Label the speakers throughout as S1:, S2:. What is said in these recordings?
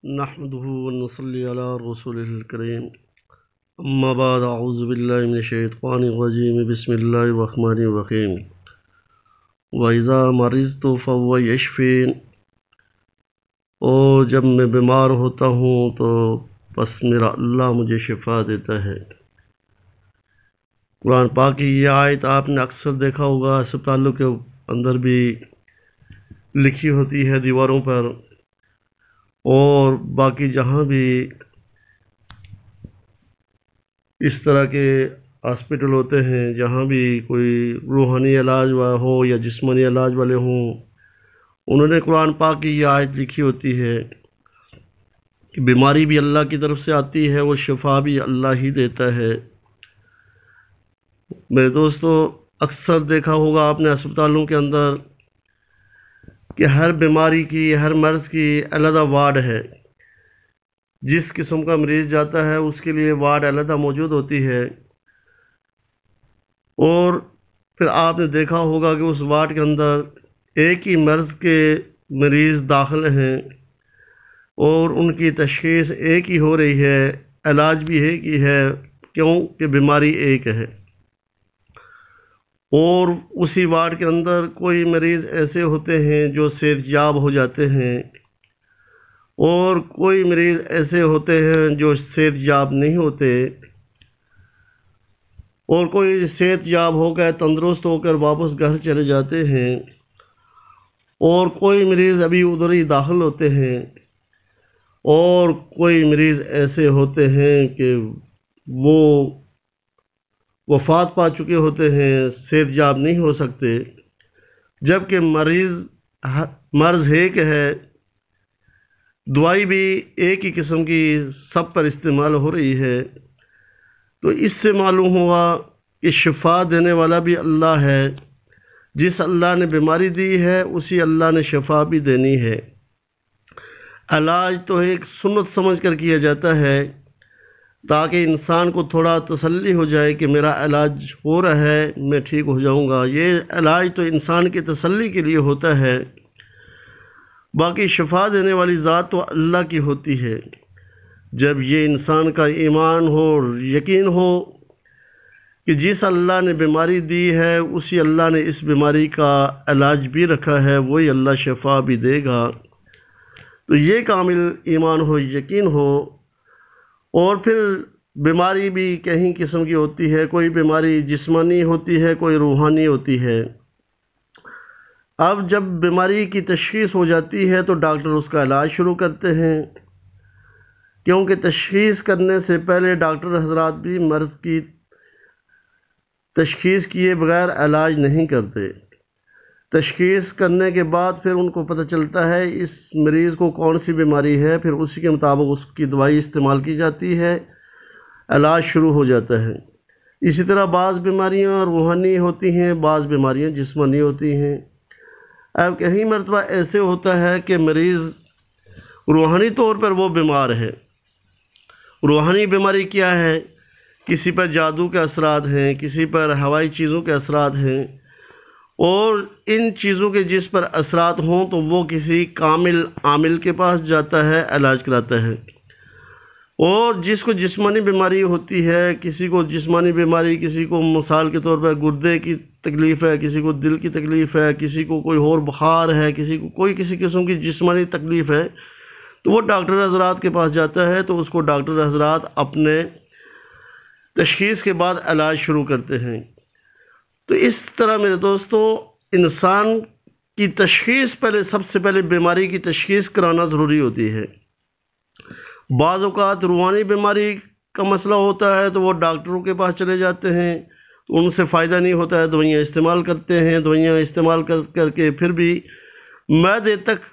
S1: نحمده ونصلي على رسوله الكريم اما بعد اعوذ باللہ من الشیطان الرجیم بسم اللہ الرحمن الرحیم وَإِذَا مَرِضْتُ فَهُوَ يَشْفِينِ اور جب میں بیمار ہوتا ہوں تو بس میرا اللہ مجھے شفا دیتا ہے۔ قرآن پاک کی یہ آیت آپ نے اکثر دیکھا ہوگا، اسپتالوں کے اندر بھی لکھی ہوتی ہے دیواروں پر، اور باقی جہاں بھی اس طرح کے ہاسپٹل ہوتے ہیں، جہاں بھی کوئی روحانی علاج ہو یا جسمانی علاج والے ہوں، انہوں نے قرآن پاک کی یہ آیت لکھی ہوتی ہے کہ بیماری بھی اللہ کی طرف سے آتی ہے، وہ شفا بھی اللہ ہی دیتا ہے۔ میرے دوستو، اکثر دیکھا ہوگا آپ نے اسپتالوں کے اندر کہ ہر بیماری کی، ہر مرض کی علیحدہ وارڈ ہے۔ جس قسم کا مریض جاتا ہے اس کے لیے وارڈ علیحدہ موجود ہوتی ہے، اور پھر آپ نے دیکھا ہوگا کہ اس وارڈ کے اندر ایک ہی مرض کے مریض داخل ہیں اور ان کی تشخیص ایک ہی ہو رہی ہے، علاج بھی ایک ہی ہے، کیونکہ بیماری ایک ہے۔ اور اسی وارڈ کے اندر کوئی مریض ایسے ہوتے ہیں جو صحت یاب ہو جاتے ہیں، اور کوئی مریض ایسے ہوتے ہیں جو صحت یاب نہیں ہوتے، اور کوئی صحت یاب ہو کر تندرست ہو کر واپس گھر چلے جاتے ہیں، اور کوئی مریض ابھی ادھر ہی داخل ہوتے ہیں، اور کوئی مریض ایسے ہوتے ہیں کہ وہ وفات پا چکے ہوتے ہیں، صحت یاب نہیں ہو سکتے، جبکہ مرض ایک ہے، دوائی بھی ایک ہی قسم کی سب پر استعمال ہو رہی ہے۔ تو اس سے معلوم ہوا کہ شفا دینے والا بھی اللہ ہے، جس اللہ نے بیماری دی ہے اسی اللہ نے شفا بھی دینی ہے۔ علاج تو ایک سنت سمجھ کر کیا جاتا ہے تاکہ انسان کو تھوڑا تسلی ہو جائے کہ میرا علاج ہو رہا ہے، میں ٹھیک ہو جاؤں گا۔ یہ علاج تو انسان کی تسلی کے لیے ہوتا ہے، باقی شفا دینے والی ذات تو اللہ کی ہوتی ہے۔ جب یہ انسان کا ایمان ہو، یقین ہو کہ جس اللہ نے بیماری دی ہے اسی اللہ نے اس بیماری کا علاج بھی رکھا ہے، وہی اللہ شفا بھی دے گا، تو یہ کامل ایمان ہو، یقین ہو۔ اور پھر بیماری بھی کئی قسم کی ہوتی ہے، کوئی بیماری جسمانی ہوتی ہے، کوئی روحانی ہوتی ہے۔ اب جب بیماری کی تشخیص ہو جاتی ہے تو ڈاکٹر اس کا علاج شروع کرتے ہیں، کیونکہ تشخیص کرنے سے پہلے ڈاکٹر حضرات بھی مرض کی تشخیص کیے بغیر علاج نہیں کرتے۔ تشخیص کرنے کے بعد پھر ان کو پتہ چلتا ہے اس مریض کو کون سی بیماری ہے، پھر اسی کے مطابق اس کی دوائی استعمال کی جاتی ہے، علاج شروع ہو جاتا ہے۔ اسی طرح بعض بیماریاں روحانی ہوتی ہیں، بعض بیماریاں جسمانی ہوتی ہیں۔ اب کئی مرتبہ ایسے ہوتا ہے کہ مریض روحانی طور پر وہ بیمار ہے۔ روحانی بیماری کیا ہے؟ کسی پر جادو کے اثرات ہیں، کسی پر ہوائی چیزوں کے اثرات ہیں، اور ان چیزوں کے جس پر اثرات ہوں تو وہ کسی کامل عامل کے پاس جاتا ہے، علاج کراتا ہے۔ اور جس کو جسمانی بیماری ہوتی ہے، کسی کو جسمانی بیماری، کسی کو مثال کے طور پر گردے کی تکلیف ہے، کسی کو دل کی تکلیف ہے، کسی کو کوئی اور بخار ہے، کسی کو کوئی کسی قسم کی جسمانی تکلیف ہے، تو وہ ڈاکٹر حضرات کے پاس جاتا ہے، تو اس کو ڈاکٹر حضرات اپنے تشخیص کے بعد علاج شروع کرتے ہیں۔ تو اس طرح میرے دوستو، انسان کی تشخیص سب سے پہلے بیماری کی تشخیص کرانا ضروری ہوتی ہے۔ بعض اوقات روحانی بیماری کا مسئلہ ہوتا ہے تو وہ ڈاکٹروں کے پاس چلے جاتے ہیں، تو ان سے فائدہ نہیں ہوتا ہے، دوائیاں استعمال کرتے ہیں، دوائیاں استعمال کر کے پھر بھی معدے تک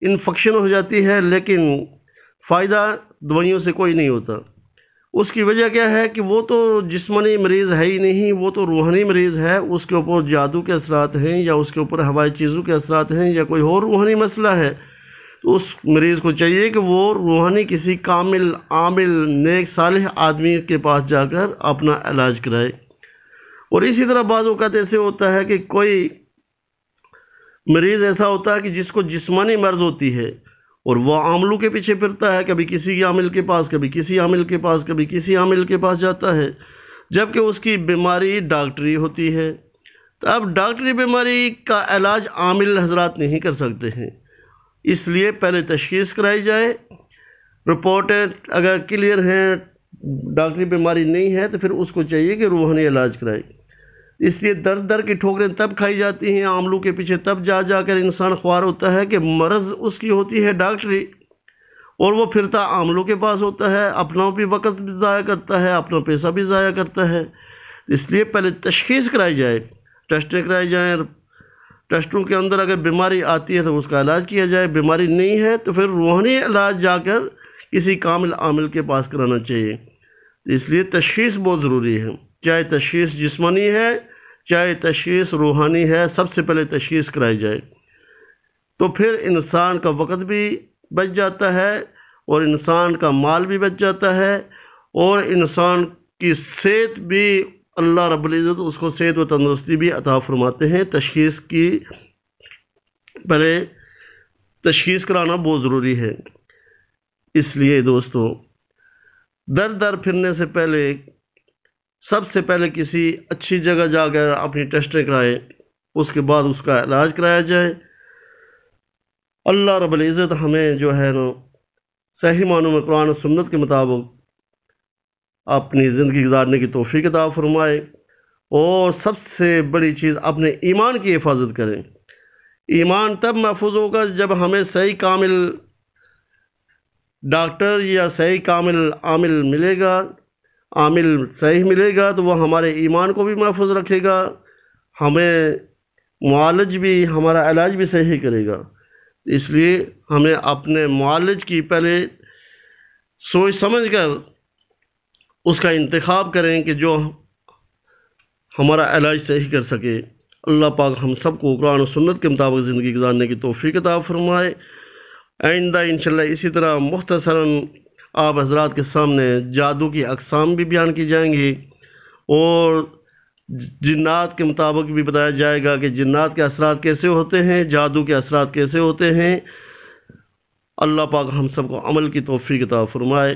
S1: انفیکشن ہو جاتی ہے، لیکن فائدہ دوائیوں سے کوئی نہیں ہوتا۔ اس کی وجہ کیا ہے کہ وہ تو جسمانی مریض ہے ہی نہیں، وہ تو روحانی مریض ہے، اس کے اوپر جادو کے اثرات ہیں، یا اس کے اوپر ہوائی چیزوں کے اثرات ہیں، یا کوئی اور روحانی مسئلہ ہے، تو اس مریض کو چاہیے کہ وہ روحانی کسی کامل عامل نیک صالح آدمی کے پاس جا کر اپنا علاج کرائے۔ اور اسی طرح بعض اوقات ایسے ہوتا ہے کہ کوئی مریض ایسا ہوتا ہے کہ جس کو جسمانی مرض ہوتی ہے، اور وہ عاملوں کے پیچھے پھرتا ہے، کبھی کسی عامل کے پاس، کبھی کسی عامل کے پاس، کبھی کسی عامل کے پاس جاتا ہے، جبکہ اس کی بیماری ڈاکٹری ہوتی ہے۔ تو اب ڈاکٹری بیماری کا علاج عامل حضرات نہیں کر سکتے ہیں، اس لیے پہلے تشخیص کرائی جائے، رپورٹیں اگر کلیئر ہیں، ڈاکٹری بیماری نہیں ہے، تو پھر اس کو چاہیے کہ روحانی علاج کرائے۔ اس لیے در در کی ٹھوکریں تب کھائی جاتی ہیں عاملوں کے پیچھے، تب جا جا کر انسان خوار ہوتا ہے کہ مرض اس کی ہوتی ہے ڈاکٹری، اور وہ پھرتا عاملوں کے پاس ہوتا ہے، اپنا بھی وقت بھی ضائع کرتا ہے، اپنا پیسہ بھی ضائع کرتا ہے۔ اس لیے پہلے تشخیص کرائی جائے، ٹیسٹیں کرائی جائیں، ٹیسٹوں کے اندر اگر بیماری آتی ہے تو اس کا علاج کیا جائے، بیماری نہیں ہے تو پھر روحانی علاج جا کر کسی کامل عامل کے پاس کرانا چاہیے۔ اس لیے تشخیص بہت ضروری ہے، چاہے تشخیص جسمانی ہے چاہے تشخیص روحانی ہے، سب سے پہلے تشخیص کرائی جائے، تو پھر انسان کا وقت بھی بچ جاتا ہے، اور انسان کا مال بھی بچ جاتا ہے، اور انسان کی صحت بھی اللہ رب العزت اس کو صحت و تندرستی بھی عطا فرماتے ہیں۔ تشخیص کی پہلے تشخیص کرانا بہت ضروری ہے۔ اس لیے دوستو، در در پھرنے سے پہلے سب سے پہلے کسی اچھی جگہ جا کر اپنی ٹیسٹیں کرائے، اس کے بعد اس کا علاج کرایا جائے۔ اللہ رب العزت ہمیں جو ہے نا صحیح معنوں میں قرآن و سنت کے مطابق اپنی زندگی گزارنے کی توفیق عطا فرمائے، اور سب سے بڑی چیز اپنے ایمان کی حفاظت کریں۔ ایمان تب محفوظ ہوگا جب ہمیں صحیح کامل ڈاکٹر یا صحیح کامل عامل ملے گا، عامل صحیح ملے گا تو وہ ہمارے ایمان کو بھی محفوظ رکھے گا، ہمیں معالج بھی، ہمارا علاج بھی صحیح کرے گا۔ اس لیے ہمیں اپنے معالج کی پہلے سوچ سمجھ کر اس کا انتخاب کریں کہ جو ہمارا علاج صحیح کر سکے۔ اللہ پاک ہم سب کو قرآن و سنت کے مطابق زندگی گزارنے کی توفیق عطا فرمائے۔ آئندہ انشاءاللہ اسی طرح مختصراً آپ حضرات کے سامنے جادو کی اقسام بھی بیان کی جائیں گی، اور جنات کے مطابق بھی بتایا جائے گا کہ جنات کے اثرات کیسے ہوتے ہیں، جادو کے اثرات کیسے ہوتے ہیں۔ اللہ پاک ہم سب کو عمل کی توفیق عطا فرمائے۔